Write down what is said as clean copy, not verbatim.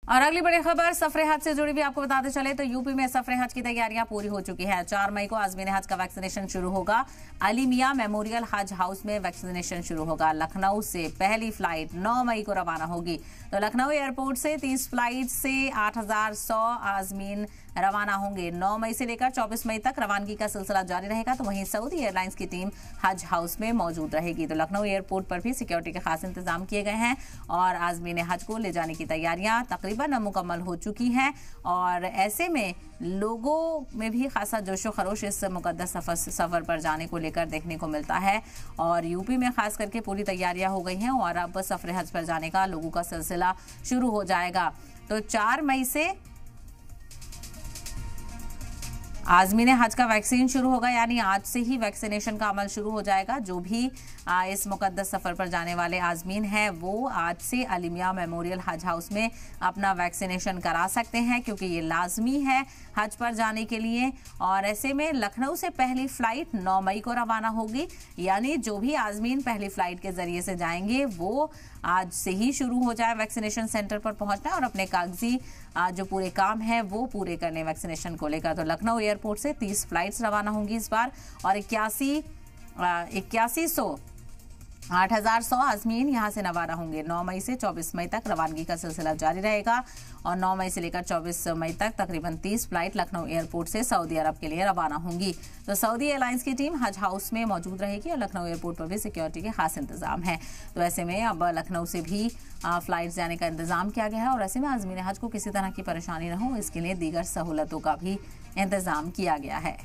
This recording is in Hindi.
और अगली बड़ी खबर सफरे हज से जुड़ी भी आपको बताते चले तो यूपी में सफरे हज की तैयारियां पूरी हो चुकी है। 4 मई को आज़मीन हज का वैक्सीनेशन शुरू होगा। अली मियां मेमोरियल हज हाउस में वैक्सीनेशन शुरू होगा। लखनऊ से पहली फ्लाइट 9 मई को रवाना होगी। तो लखनऊ एयरपोर्ट से 30 फ्लाइट से 8100 आज़मीन रवाना होंगे। 9 मई से लेकर 24 मई तक रवानगी का सिलसिला जारी रहेगा। तो वहीं सऊदी एयरलाइंस की टीम हज हाउस में मौजूद रहेगी। तो लखनऊ एयरपोर्ट पर भी सिक्योरिटी के खास इंतजाम किए गए हैं और आज़मीन हज को ले जाने की तैयारियां तकरीबन मुकम्मल हो चुकी हैं। और ऐसे में लोगों में भी खासा जोशो खरोश इस मुकद्दस सफर पर जाने को लेकर देखने को मिलता है। और यूपी में खास करके पूरी तैयारियां हो गई हैं और अब सफर हज पर जाने का लोगों का सिलसिला शुरू हो जाएगा। तो 4 मई से आज़मीन हज का वैक्सीन शुरू होगा, यानी आज से ही वैक्सीनेशन का अमल शुरू हो जाएगा। जो भी इस मुकद्दस सफर पर जाने वाले आज़मीन हैं वो आज से अली मियां मेमोरियल हज हाउस में अपना वैक्सीनेशन करा सकते हैं, क्योंकि ये लाजमी है हज पर जाने के लिए। और ऐसे में लखनऊ से पहली फ्लाइट 9 मई को रवाना होगी, यानी जो भी आज़मीन पहली फ्लाइट के जरिए से जाएंगे वो आज से ही शुरू हो जाए वैक्सीनेशन सेंटर पर पहुंचना और अपने कागजी जो पूरे काम है वो पूरे करने वैक्सीनेशन को लेकर। तो लखनऊ एयरपोर्ट से 30 फ्लाइट्स रवाना होंगी इस बार और 8100 आज़मीन यहां से रवाना होंगे। 9 मई से 24 मई तक रवानगी का सिलसिला जारी रहेगा और 9 मई से लेकर 24 मई तक तकरीबन 30 फ्लाइट लखनऊ एयरपोर्ट से सऊदी अरब के लिए रवाना होंगी। तो सऊदी एयरलाइंस की टीम हज हाउस में मौजूद रहेगी और लखनऊ एयरपोर्ट पर भी सिक्योरिटी के खास इंतजाम है। तो ऐसे में अब लखनऊ से भी फ्लाइट जाने का इंतजाम किया गया है और ऐसे में आज़मीन हज को किसी तरह की परेशानी न हो, इसके लिए दीगर सहूलतों का भी इंतजाम किया गया है।